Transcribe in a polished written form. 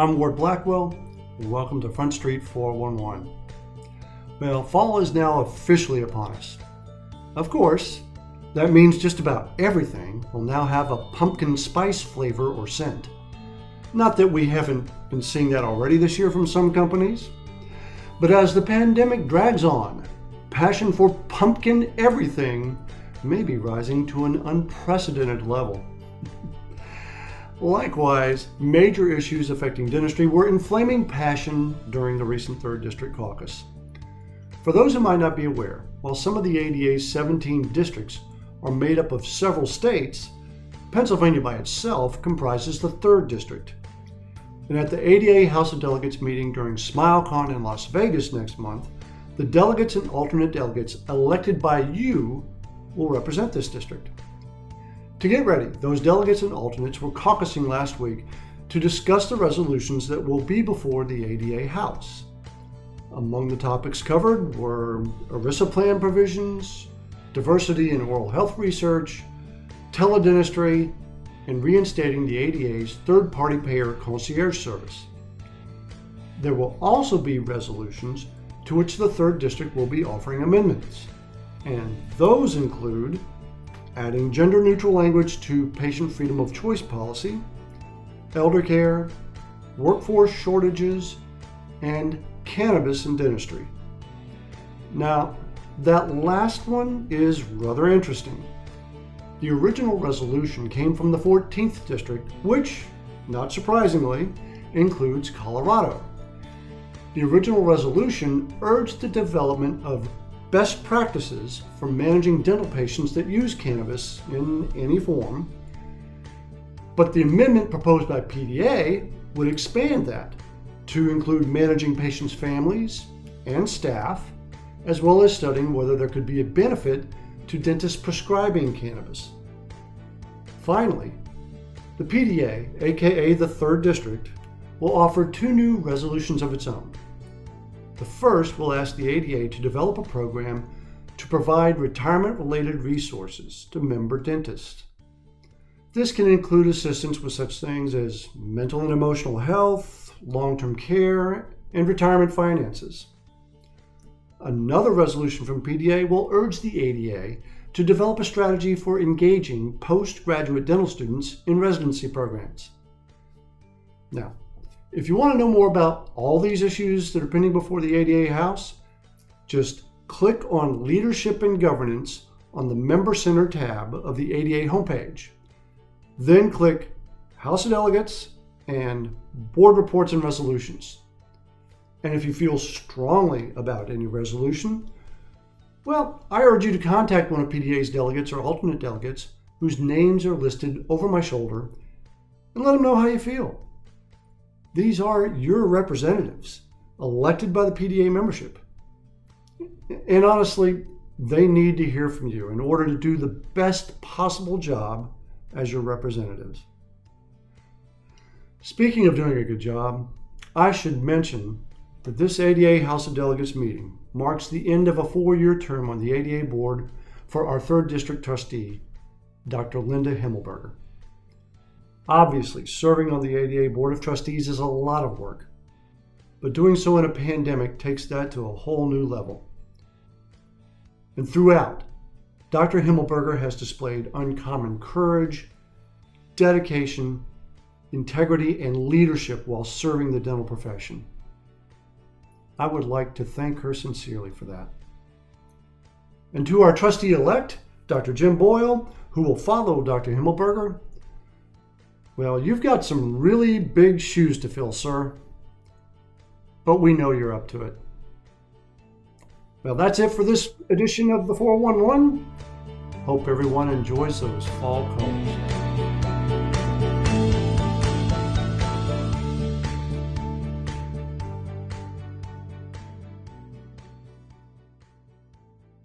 I'm Ward Blackwell. Welcome to Front Street 411. Well, fall is now officially upon us. Of course, that means just about everything will now have a pumpkin spice flavor or scent. Not that we haven't been seeing that already this year from some companies, but as the pandemic drags on, passion for pumpkin everything may be rising to an unprecedented level. Likewise, major issues affecting dentistry were inflaming passion during the recent 3rd District caucus. For those who might not be aware, while some of the ADA's 17 districts are made up of several states, Pennsylvania by itself comprises the 3rd District. And at the ADA House of Delegates meeting during SmileCon in Las Vegas next month, the delegates and alternate delegates elected by you will represent this district. To get ready, those delegates and alternates were caucusing last week to discuss the resolutions that will be before the ADA House. Among the topics covered were ERISA plan provisions, diversity in oral health research, teledentistry, and reinstating the ADA's third-party payer concierge service. There will also be resolutions to which the 3rd District will be offering amendments, and those include adding gender-neutral language to patient freedom of choice policy, elder care, workforce shortages, and cannabis in dentistry. Now, that last one is rather interesting. The original resolution came from the 14th District, which, not surprisingly, includes Colorado. The original resolution urged the development of best practices for managing dental patients that use cannabis in any form, but the amendment proposed by PDA would expand that to include managing patients' families and staff, as well as studying whether there could be a benefit to dentists prescribing cannabis. Finally, the PDA, aka the 3rd District, will offer 2 new resolutions of its own. The first will ask the ADA to develop a program to provide retirement-related resources to member dentists. This can include assistance with such things as mental and emotional health, long-term care, and retirement finances. Another resolution from PDA will urge the ADA to develop a strategy for engaging postgraduate dental students in residency programs. Now, if you want to know more about all these issues that are pending before the ADA House, just click on Leadership and Governance on the Member Center tab of the ADA homepage. Then click House of Delegates and Board Reports and Resolutions. And if you feel strongly about any resolution, well, I urge you to contact one of PDA's delegates or alternate delegates whose names are listed over my shoulder and let them know how you feel. These are your representatives, elected by the PDA membership. And honestly, they need to hear from you in order to do the best possible job as your representatives. Speaking of doing a good job, I should mention that this ADA House of Delegates meeting marks the end of a 4-year term on the ADA board for our 3rd District trustee, Dr. Linda Himmelberger. Obviously, serving on the ADA Board of Trustees is a lot of work, but doing so in a pandemic takes that to a whole new level. And throughout, Dr. Himmelberger has displayed uncommon courage, dedication, integrity, and leadership while serving the dental profession. I would like to thank her sincerely for that. And to our trustee-elect, Dr. Jim Boyle, who will follow Dr. Himmelberger, well, you've got some really big shoes to fill, sir. But we know you're up to it. Well, that's it for this edition of the 411. Hope everyone enjoys those fall colors.